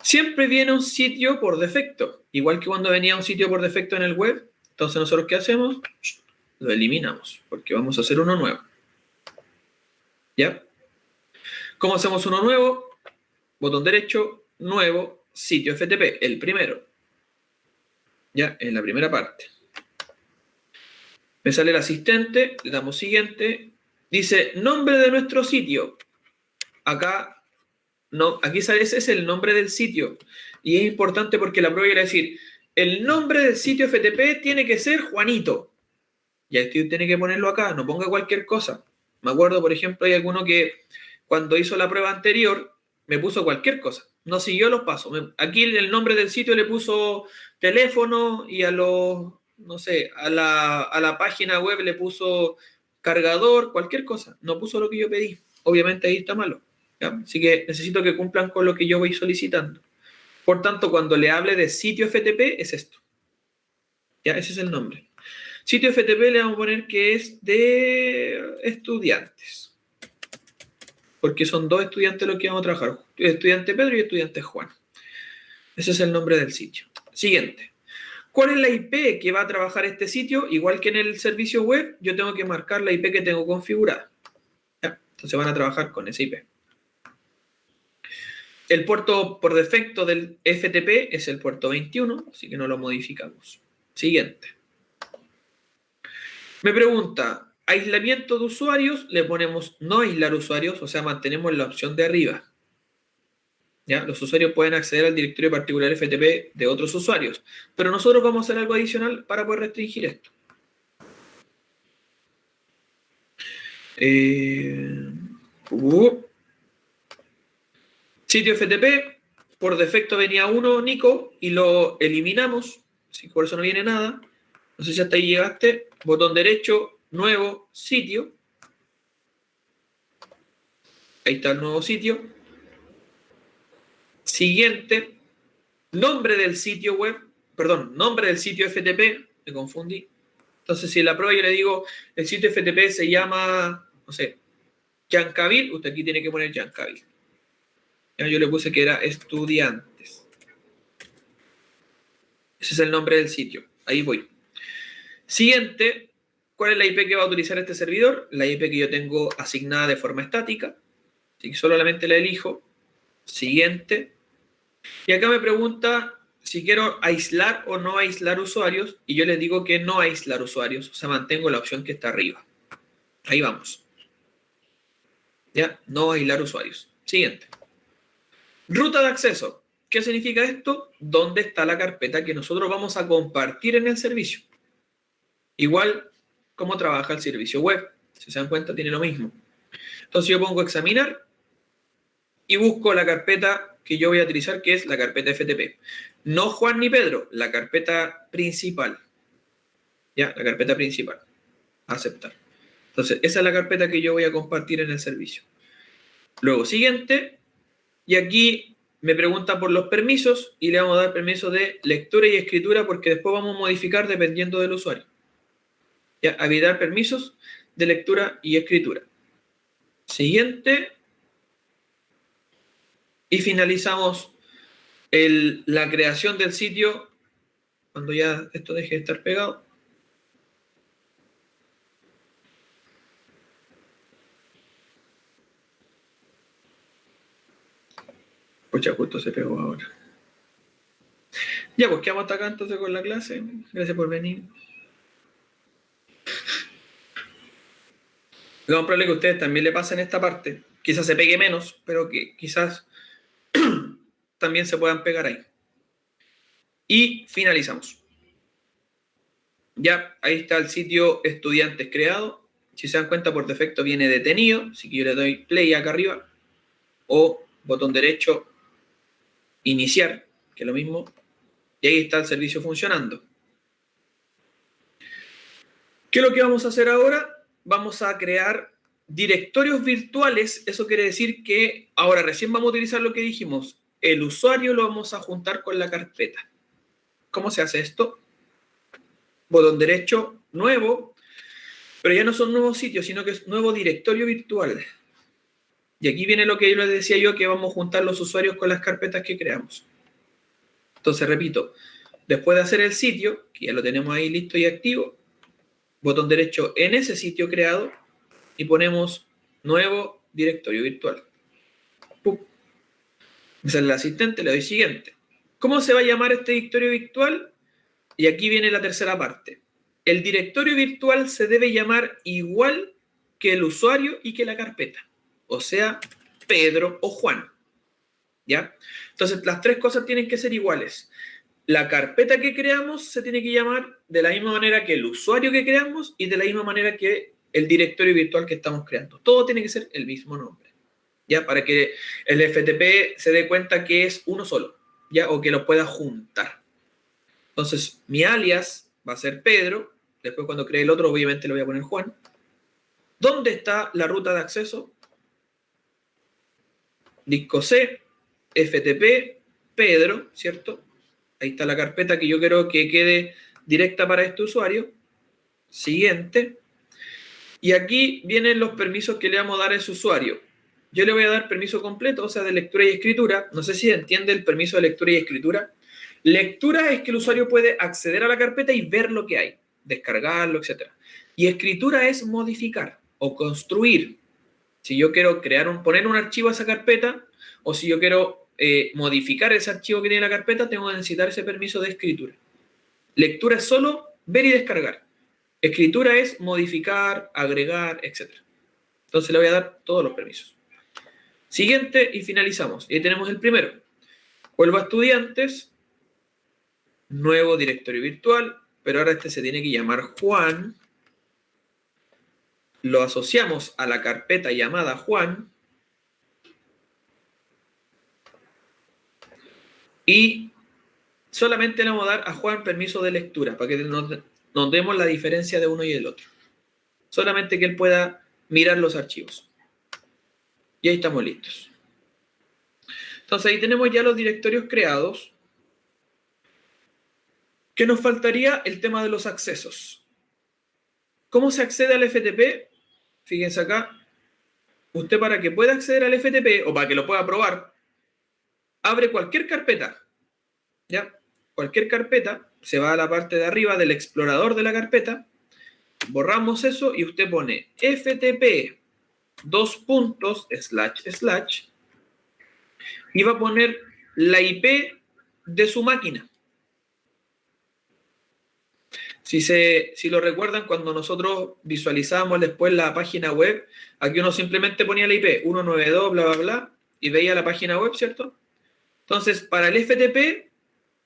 Siempre viene un sitio por defecto, igual que cuando venía un sitio por defecto en el web. Entonces nosotros, ¿qué hacemos? Lo eliminamos, porque vamos a hacer uno nuevo. ¿Ya? ¿Cómo hacemos uno nuevo? Botón derecho, nuevo, sitio FTP, el primero. ¿Ya? En la primera parte. Me sale el asistente, le damos siguiente. Dice, nombre de nuestro sitio. Acá, no, aquí sale, ese es el nombre del sitio. Y es importante porque la prueba quiere decir, el nombre del sitio FTP tiene que ser Juanito. Y usted tiene que ponerlo acá, no ponga cualquier cosa. Me acuerdo, por ejemplo, hay alguno que cuando hizo la prueba anterior, me puso cualquier cosa. No siguió los pasos. Aquí el nombre del sitio le puso teléfono y a los, no sé, a la página web le puso cargador, cualquier cosa. No puso lo que yo pedí. Obviamente ahí está malo. ¿Ya? Así que necesito que cumplan con lo que yo voy solicitando. Por tanto, cuando le hable de sitio FTP, es esto. ¿Ya? Ese es el nombre. Sitio FTP le vamos a poner que es de estudiantes. porque son dos estudiantes los que vamos a trabajar, estudiante Pedro y estudiante Juan. Ese es el nombre del sitio. Siguiente. ¿Cuál es la IP que va a trabajar este sitio? Igual que en el servicio web, yo tengo que marcar la IP que tengo configurada. ¿Ya? Entonces van a trabajar con esa IP. El puerto por defecto del FTP es el puerto 21, así que no lo modificamos. Siguiente. Me pregunta, aislamiento de usuarios, le ponemos no aislar usuarios, o sea, mantenemos la opción de arriba. ¿Ya? Los usuarios pueden acceder al directorio particular FTP de otros usuarios, pero nosotros vamos a hacer algo adicional para poder restringir esto. Sitio FTP, por defecto venía uno, Nico, y lo eliminamos, así que por eso no viene nada. No sé si hasta ahí llegaste. Botón derecho, nuevo sitio. Ahí está el nuevo sitio. Siguiente, nombre del sitio web, perdón, nombre del sitio FTP, me confundí. Entonces, si en la prueba yo le digo, el sitio FTP se llama, no sé, Yancavil, usted aquí tiene que poner Yancavil. Yo le puse que era estudiantes. Ese es el nombre del sitio. Ahí voy. Siguiente, ¿cuál es la IP que va a utilizar este servidor? La IP que yo tengo asignada de forma estática. Así que solamente la elijo. Siguiente. Y acá me pregunta si quiero aislar o no aislar usuarios. Y yo les digo que no aislar usuarios. O sea, mantengo la opción que está arriba. Ahí vamos. ¿Ya? No aislar usuarios. Siguiente. Ruta de acceso. ¿Qué significa esto? ¿Dónde está la carpeta que nosotros vamos a compartir en el servicio? Igual como trabaja el servicio web. Si se dan cuenta, tiene lo mismo. Entonces yo pongo examinar y busco la carpeta que yo voy a utilizar, que es la carpeta FTP. No Juan ni Pedro, la carpeta principal. ¿Ya? La carpeta principal. Aceptar. Entonces, esa es la carpeta que yo voy a compartir en el servicio. Luego, siguiente. Y aquí me pregunta por los permisos y le vamos a dar permiso de lectura y escritura porque después vamos a modificar dependiendo del usuario. ¿Ya? Habilitar permisos de lectura y escritura. Siguiente. Y finalizamos la creación del sitio cuando ya esto deje de estar pegado. Pues ya justo se pegó ahora. Ya, pues quedamos hasta acá entonces con la clase. Gracias por venir. Lo más probable es que a ustedes también le pasen esta parte. Quizás se pegue menos, pero que quizás también se puedan pegar ahí. Y finalizamos. Ya, ahí está el sitio estudiantes creado. Si se dan cuenta, por defecto viene detenido. Así que yo le doy play acá arriba. O botón derecho, iniciar, que es lo mismo. Y ahí está el servicio funcionando. ¿Qué es lo que vamos a hacer ahora? Vamos a crear directorios virtuales. Eso quiere decir que ahora recién vamos a utilizar lo que dijimos. El usuario lo vamos a juntar con la carpeta. ¿Cómo se hace esto? Botón derecho, nuevo. Pero ya no son nuevos sitios, sino que es nuevo directorio virtual. Y aquí viene lo que yo les decía yo, que vamos a juntar los usuarios con las carpetas que creamos. Entonces, repito, después de hacer el sitio, que ya lo tenemos ahí listo y activo, botón derecho en ese sitio creado y ponemos nuevo directorio virtual. ¡Pum! Me sale el asistente, le doy siguiente. ¿Cómo se va a llamar este directorio virtual? Y aquí viene la tercera parte. El directorio virtual se debe llamar igual que el usuario y que la carpeta. O sea, Pedro o Juan. ¿Ya? Entonces, las tres cosas tienen que ser iguales. La carpeta que creamos se tiene que llamar de la misma manera que el usuario que creamos y de la misma manera que el directorio virtual que estamos creando. Todo tiene que ser el mismo nombre, ¿ya? Para que el FTP se dé cuenta que es uno solo, ¿ya? O que lo pueda juntar. Entonces, mi alias va a ser Pedro. Después, cuando cree el otro, obviamente le voy a poner Juan. ¿Dónde está la ruta de acceso? Disco C, FTP, Pedro, ¿cierto? Ahí está la carpeta que yo quiero que quede directa para este usuario. Siguiente. Y aquí vienen los permisos que le vamos a dar a ese usuario. yo le voy a dar permiso completo, o sea, de lectura y escritura. No sé si entiende el permiso de lectura y escritura. Lectura es que el usuario puede acceder a la carpeta y ver lo que hay, descargarlo, etc. Y escritura es modificar o construir. Si yo quiero poner un archivo a esa carpeta, o si yo quiero modificar ese archivo que tiene la carpeta, tengo que necesitar ese permiso de escritura. Lectura es solo ver y descargar. Escritura es modificar, agregar, etc. Entonces le voy a dar todos los permisos. Siguiente y finalizamos. Y ahí tenemos el primero. Vuelvo a estudiantes, nuevo directorio virtual, pero ahora este se tiene que llamar Juan. Lo asociamos a la carpeta llamada Juan. Y solamente le vamos a dar a Juan permiso de lectura, para que nos demos la diferencia de uno y el otro. Solamente que él pueda mirar los archivos. Y ahí estamos listos. Entonces ahí tenemos ya los directorios creados. ¿Qué nos faltaría? El tema de los accesos. ¿Cómo se accede al FTP? Fíjense acá. Usted, para que pueda acceder al FTP o para que lo pueda probar, abre cualquier carpeta. ¿Ya? Cualquier carpeta, se va a la parte de arriba del explorador de la carpeta, borramos eso y usted pone FTP // y va a poner la IP de su máquina. Si lo recuerdan, cuando nosotros visualizábamos después la página web, aquí uno simplemente ponía la IP 192, bla, bla, bla, y veía la página web, ¿cierto? Entonces, para el FTP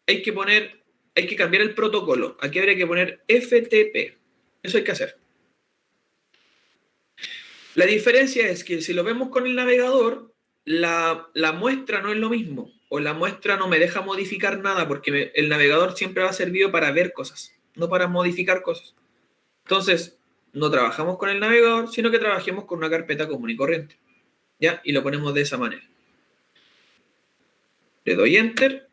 hay que cambiar el protocolo. Aquí habría que poner FTP. Eso hay que hacer. La diferencia es que si lo vemos con el navegador, la muestra no es lo mismo. O la muestra no me deja modificar nada, porque el navegador siempre va a servir para ver cosas, no para modificar cosas. Entonces, no trabajamos con el navegador, sino que trabajemos con una carpeta común y corriente. ¿Ya? Y lo ponemos de esa manera. Le doy Enter.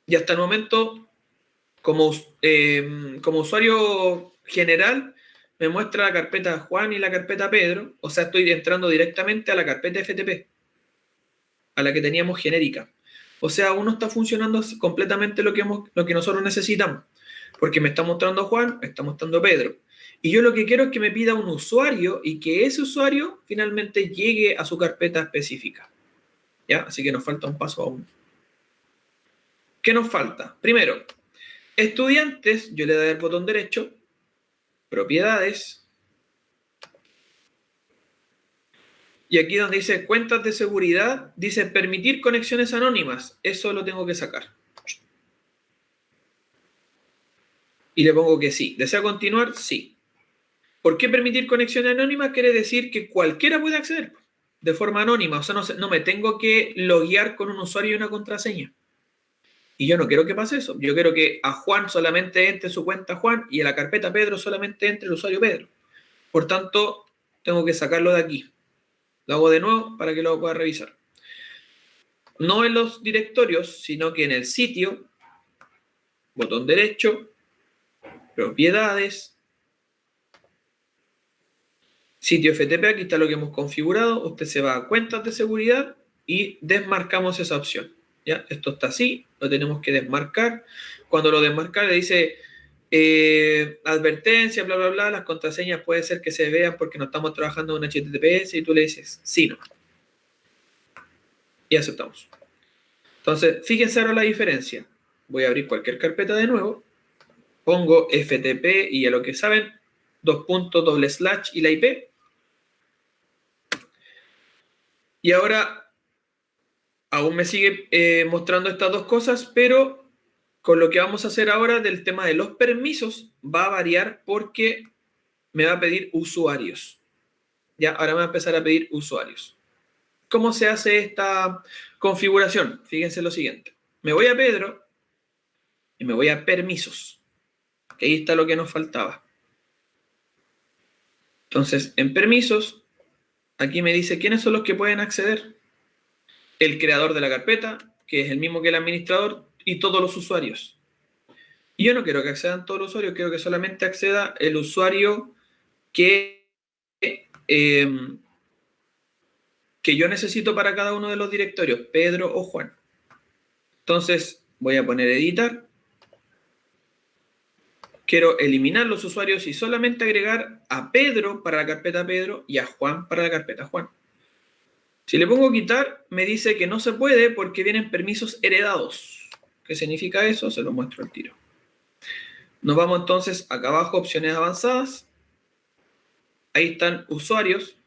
Y hasta el momento, como usuario general, me muestra la carpeta Juan y la carpeta Pedro. O sea, estoy entrando directamente a la carpeta FTP, a la que teníamos genérica. O sea, aún no está funcionando completamente lo que nosotros necesitamos. Porque me está mostrando Juan, me está mostrando Pedro. Y yo lo que quiero es que me pida un usuario y que ese usuario finalmente llegue a su carpeta específica. ¿Ya? Así que nos falta un paso aún. ¿Qué nos falta? Primero, estudiantes, yo le doy el botón derecho, propiedades, y aquí donde dice cuentas de seguridad, dice permitir conexiones anónimas. Eso lo tengo que sacar. Y le pongo que sí. ¿Desea continuar? Sí. ¿Por qué permitir conexión anónima? Quiere decir que cualquiera puede acceder de forma anónima. O sea, no me tengo que loguear con un usuario y una contraseña. Y yo no quiero que pase eso. Yo quiero que a Juan solamente entre su cuenta Juan y a la carpeta Pedro solamente entre el usuario Pedro. Por tanto, tengo que sacarlo de aquí. Lo hago de nuevo para que lo pueda revisar. No en los directorios, sino que en el sitio, botón derecho, propiedades, sitio FTP, aquí está lo que hemos configurado. Usted se va a cuentas de seguridad y desmarcamos esa opción. ¿Ya? Esto está así, lo tenemos que desmarcar. Cuando lo desmarca le dice advertencia, bla, bla, bla, las contraseñas puede ser que se vean porque no estamos trabajando en HTTPS y tú le dices sí, no. Y aceptamos. Entonces, fíjense ahora la diferencia. Voy a abrir cualquier carpeta de nuevo, pongo FTP y a lo que saben, // y la IP. Y ahora aún me sigue mostrando estas dos cosas, pero con lo que vamos a hacer ahora del tema de los permisos va a variar porque me va a pedir usuarios. Ya, ahora me va a empezar a pedir usuarios. ¿Cómo se hace esta configuración? Fíjense lo siguiente. Me voy a Pedro y me voy a permisos. Que ahí está lo que nos faltaba. Entonces, en permisos, aquí me dice quiénes son los que pueden acceder. El creador de la carpeta, que es el mismo que el administrador, y todos los usuarios. Y yo no quiero que accedan todos los usuarios, quiero que solamente acceda el usuario que que yo necesito para cada uno de los directorios, Pedro o Juan. Entonces voy a poner editar. Quiero eliminar los usuarios y solamente agregar a Pedro para la carpeta Pedro y a Juan para la carpeta Juan. Si le pongo quitar, me dice que no se puede porque vienen permisos heredados. ¿Qué significa eso? Se lo muestro al tiro. Nos vamos entonces acá abajo, opciones avanzadas. Ahí están usuarios,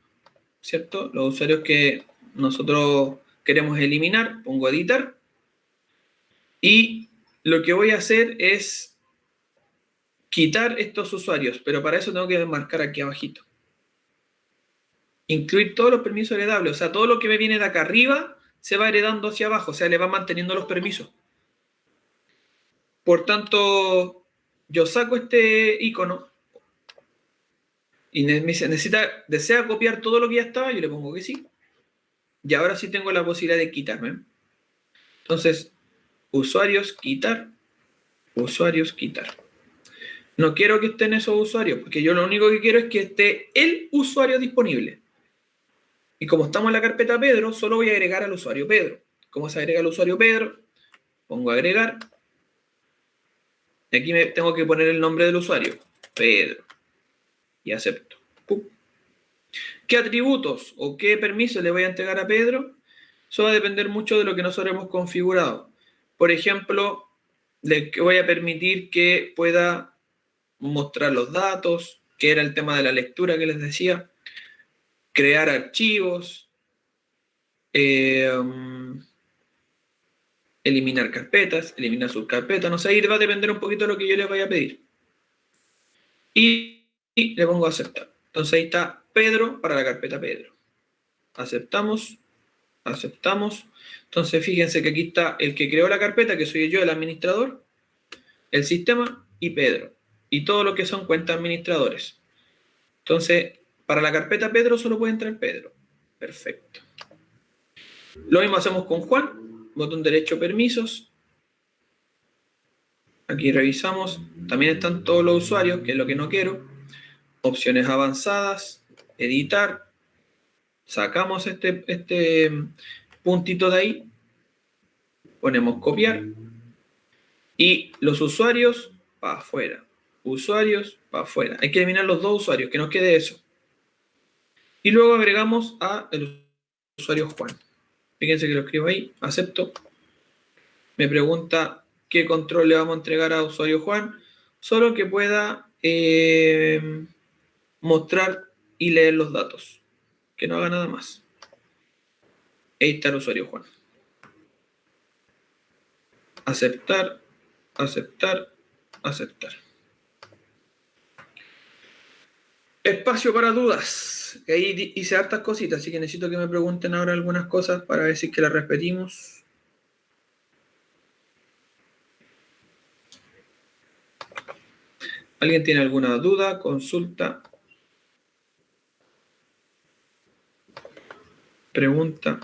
¿cierto? Los usuarios que nosotros queremos eliminar. Pongo editar. Y lo que voy a hacer es quitar estos usuarios, pero para eso tengo que marcar aquí abajito. Incluir todos los permisos heredables, o sea, todo lo que me viene de acá arriba se va heredando hacia abajo, o sea, le va manteniendo los permisos. Por tanto, yo saco este icono y me dice, ¿desea copiar todo lo que ya estaba? Yo le pongo que sí. Y ahora sí tengo la posibilidad de quitarme. Entonces, usuarios, quitar, usuarios, quitar. No quiero que estén esos usuarios, porque yo lo único que quiero es que esté el usuario disponible. Y como estamos en la carpeta Pedro, solo voy a agregar al usuario Pedro. ¿Cómo se agrega al usuario Pedro? Pongo agregar. Y aquí me tengo que poner el nombre del usuario, Pedro. Y acepto. ¡Pum! ¿Qué atributos o qué permisos le voy a entregar a Pedro? Eso va a depender mucho de lo que nosotros hemos configurado. Por ejemplo, le voy a permitir que pueda mostrar los datos, que era el tema de la lectura que les decía, crear archivos, eliminar carpetas, eliminar subcarpetas, no sé, ahí va a depender un poquito de lo que yo les vaya a pedir. Y le pongo a aceptar. Entonces ahí está Pedro para la carpeta Pedro. Aceptamos, aceptamos. Entonces fíjense que aquí está el que creó la carpeta, que soy yo, el administrador, el sistema y Pedro. Y todo lo que son cuentas administradores. Entonces, para la carpeta Pedro solo puede entrar Pedro. Perfecto. Lo mismo hacemos con Juan. Botón derecho, permisos. Aquí revisamos. También están todos los usuarios, que es lo que no quiero. Opciones avanzadas. Editar. Sacamos este puntito de ahí. Ponemos copiar. Y los usuarios para afuera. Usuarios para afuera. Hay que eliminar los dos usuarios, que nos quede eso. Y luego agregamos a el usuario Juan. Fíjense que lo escribo ahí. Acepto. Me pregunta qué control le vamos a entregar a usuario Juan. Solo que pueda mostrar y leer los datos. Que no haga nada más. Ahí está el usuario Juan. Aceptar, aceptar, aceptar. Espacio para dudas. Ahí hice hartas cositas, así que necesito que me pregunten ahora algunas cosas para ver si es que las repetimos. ¿Alguien tiene alguna duda? Consulta. Pregunta.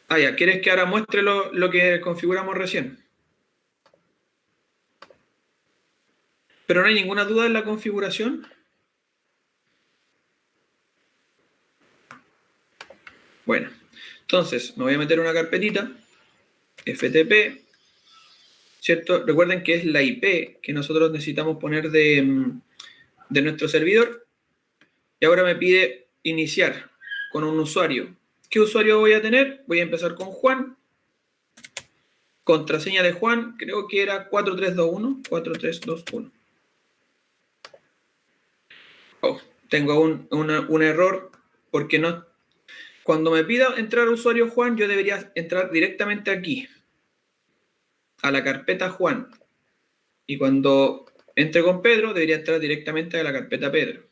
Ah, ya, ¿quieres que ahora muestre lo que configuramos recién? ¿Pero no hay ninguna duda en la configuración? Bueno, entonces me voy a meter una carpetita, FTP, ¿cierto? Recuerden que es la IP que nosotros necesitamos poner de nuestro servidor. Y ahora me pide iniciar con un usuario. ¿Qué usuario voy a tener? Voy a empezar con Juan. Contraseña de Juan, creo que era 4321. 4321. Oh, tengo un error porque no. Cuando me pida entrar usuario Juan, yo debería entrar directamente aquí, a la carpeta Juan. Y cuando entre con Pedro, debería entrar directamente a la carpeta Pedro.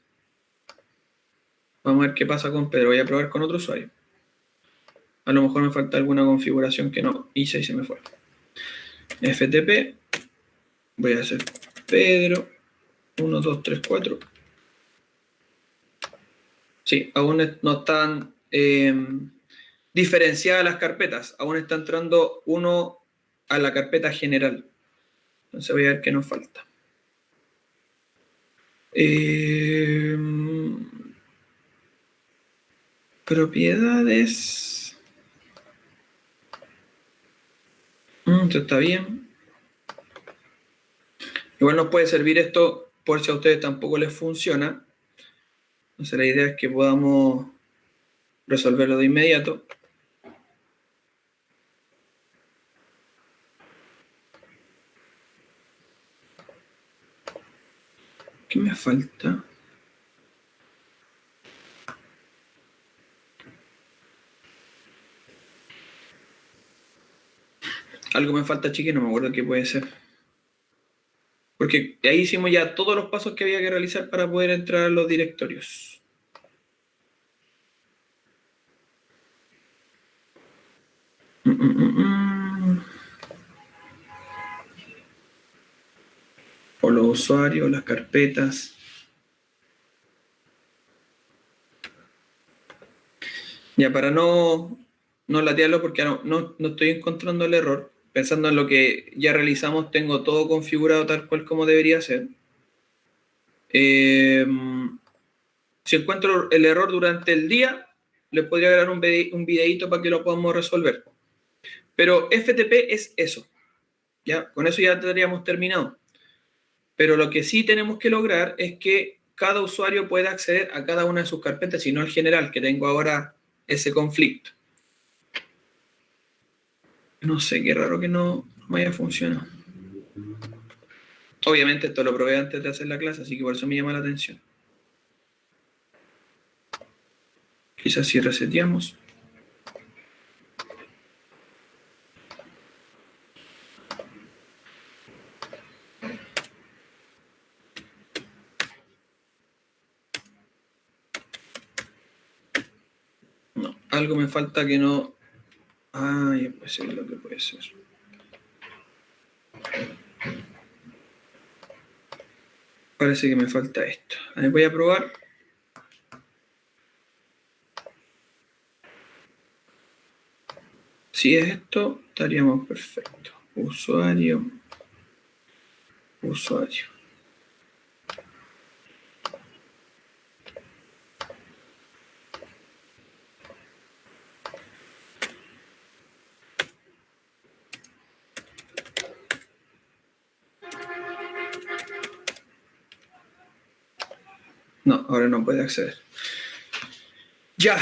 Vamos a ver qué pasa con Pedro. Voy a probar con otro usuario. A lo mejor me falta alguna configuración que no hice y se me fue. FTP. Voy a hacer Pedro 1, 2, 3, 4. Sí, aún no están diferenciadas las carpetas. Aún está entrando uno a la carpeta general. Entonces voy a ver qué nos falta. Propiedades. Esto está bien. Igual nos puede servir esto por si a ustedes tampoco les funciona. Entonces la idea es que podamos resolverlo de inmediato. ¿Qué me falta? Algo me falta, chiqui, no me acuerdo qué puede ser. Porque ahí hicimos ya todos los pasos que había que realizar para poder entrar a los directorios. O los usuarios, las carpetas. Ya, para no latearlo, porque no estoy encontrando el error. Pensando en lo que ya realizamos, tengo todo configurado tal cual como debería ser. Si encuentro el error durante el día, les podría grabar un videito para que lo podamos resolver. Pero FTP es eso. ¿Ya? Con eso ya tendríamos terminado. Pero lo que sí tenemos que lograr es que cada usuario pueda acceder a cada una de sus carpetas y no al general, que tengo ahora ese conflicto. No sé, qué raro que no me haya funcionado. Obviamente esto lo probé antes de hacer la clase, así que por eso me llama la atención. Quizás si reseteamos. No, algo me falta que no... Ah, ya puede ser lo que puede ser. Parece que me falta esto. A ver, voy a probar. Si es esto, estaríamos perfectos. Usuario. No, ahora no puede acceder. Ya.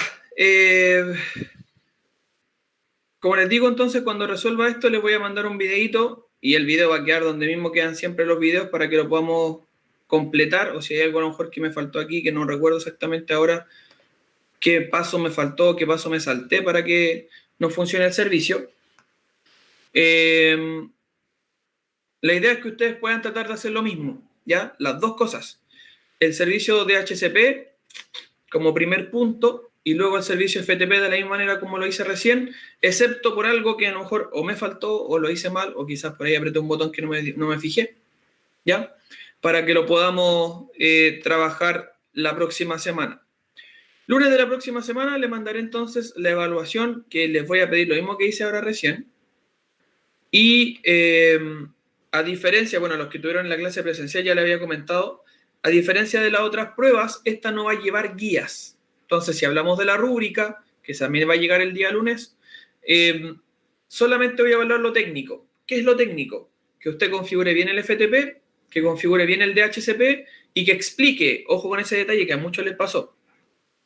Como les digo, entonces, cuando resuelva esto, les voy a mandar un videito y el video va a quedar donde mismo quedan siempre los videos para que lo podamos completar, o si hay algo a lo mejor que me faltó aquí, que no recuerdo exactamente ahora qué paso me faltó, qué paso me salté para que no funcione el servicio. La idea es que ustedes puedan tratar de hacer lo mismo, ¿ya? Las dos cosas. El servicio de DHCP como primer punto y luego el servicio FTP de la misma manera como lo hice recién, excepto por algo que a lo mejor o me faltó o lo hice mal o quizás por ahí apreté un botón que no me fijé, ¿ya? Para que lo podamos trabajar la próxima semana. Lunes de la próxima semana le mandaré entonces la evaluación, que les voy a pedir lo mismo que hice ahora recién. Y a diferencia, bueno, los que tuvieron la clase presencial ya le había comentado, a diferencia de las otras pruebas, esta no va a llevar guías. Entonces, si hablamos de la rúbrica, que también va a llegar el día lunes, solamente voy a evaluar lo técnico. ¿Qué es lo técnico? Que usted configure bien el FTP, que configure bien el DHCP y que explique, ojo con ese detalle que a muchos les pasó,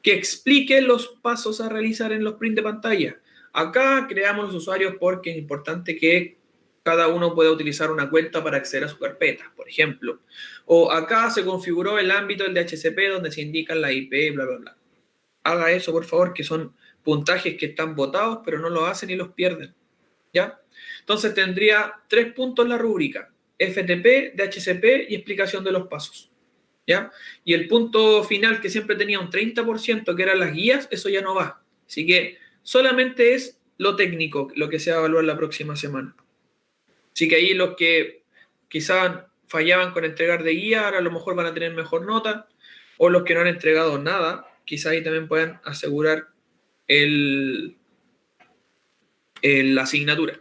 que explique los pasos a realizar en los print de pantalla. Acá creamos los usuarios porque es importante que cada uno pueda utilizar una cuenta para acceder a su carpeta, por ejemplo. O acá se configuró el ámbito del DHCP donde se indican la IP, bla, bla, bla. Haga eso, por favor, que son puntajes que están votados, pero no lo hacen y los pierden. ¿Ya? Entonces tendría 3 puntos la rúbrica: FTP, DHCP y explicación de los pasos. ¿Ya? Y el punto final, que siempre tenía un 30%, que eran las guías, eso ya no va. Así que solamente es lo técnico lo que se va a evaluar la próxima semana. Así que ahí los que quizás fallaban con entregar de guía, ahora a lo mejor van a tener mejor nota, o los que no han entregado nada, quizás ahí también puedan asegurar la asignatura.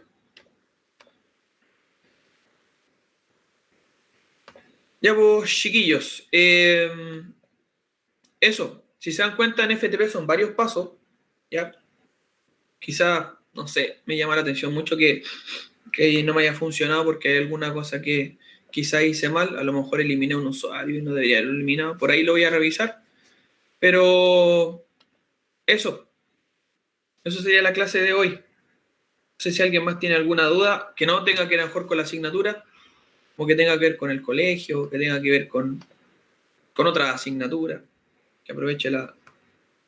Ya pues, chiquillos, eso, si se dan cuenta en FTP son varios pasos, ¿ya? Quizás, no sé, me llama la atención mucho que no me haya funcionado porque hay alguna cosa que quizá hice mal, a lo mejor eliminé un usuario y no debería haberlo eliminado, por ahí lo voy a revisar, pero eso sería la clase de hoy. No sé si alguien más tiene alguna duda que no tenga que ver mejor con la asignatura, o que tenga que ver con el colegio, o que tenga que ver con otra asignatura, que aproveche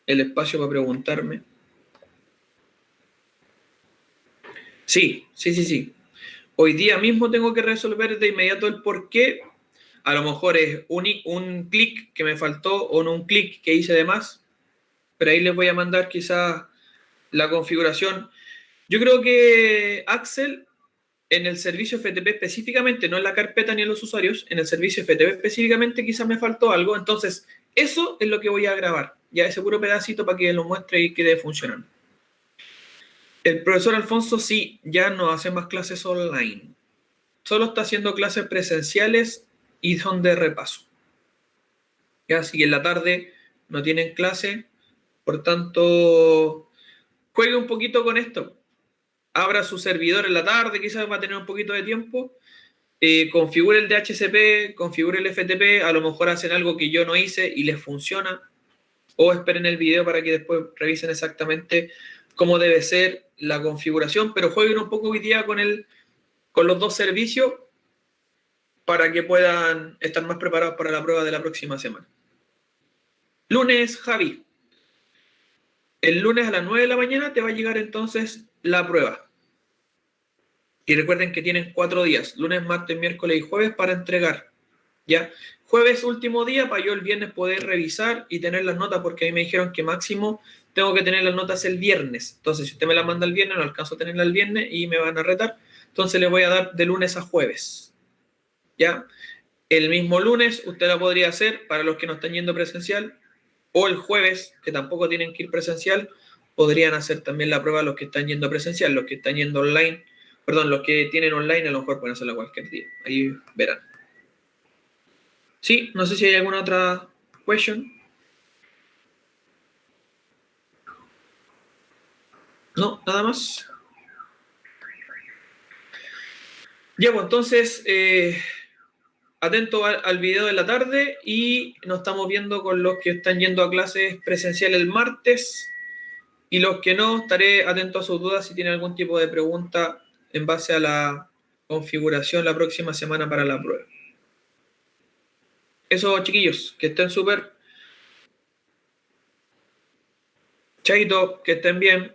el espacio para preguntarme. Sí. Hoy día mismo tengo que resolver de inmediato el por qué. A lo mejor es un clic que me faltó o no un clic que hice de más, pero ahí les voy a mandar quizás la configuración. Yo creo que Axel, en el servicio FTP específicamente, no en la carpeta ni en los usuarios, en el servicio FTP específicamente quizás me faltó algo, entonces eso es lo que voy a grabar, ya ese puro pedacito para que lo muestre y quede funcionando. El profesor Alfonso sí, ya no hace más clases online, solo está haciendo clases presenciales y son de repaso. Ya, así que en la tarde no tienen clase, por tanto, juegue un poquito con esto. Abra su servidor en la tarde, quizás va a tener un poquito de tiempo. Configure el DHCP, configure el FTP, a lo mejor hacen algo que yo no hice y les funciona. O esperen el video para que después revisen exactamente cómo debe ser la configuración, pero jueguen un poco hoy día con los dos servicios para que puedan estar más preparados para la prueba de la próxima semana. Lunes, Javi. El lunes a las 9 de la mañana te va a llegar entonces la prueba. Y recuerden que tienen 4 días, lunes, martes, miércoles y jueves para entregar. ¿Ya? Jueves último día para yo el viernes poder revisar y tener las notas, porque a mí me dijeron que máximo tengo que tener las notas el viernes. Entonces, si usted me las manda el viernes, no alcanzo a tenerlas el viernes y me van a retar. Entonces, le voy a dar de lunes a jueves. ¿Ya? El mismo lunes usted la podría hacer para los que no están yendo presencial, o el jueves, que tampoco tienen que ir presencial, podrían hacer también la prueba los que están yendo presencial, los que están yendo online, perdón, los que tienen online a lo mejor pueden hacerla cualquier día. Ahí verán. Sí, no sé si hay alguna otra question. No, nada más. Ya, pues entonces, atento al video de la tarde y nos estamos viendo con los que están yendo a clases presencial el martes y los que no, estaré atento a sus dudas si tienen algún tipo de pregunta en base a la configuración la próxima semana para la prueba. Eso, chiquillos, que estén súper. Chaito, que estén bien.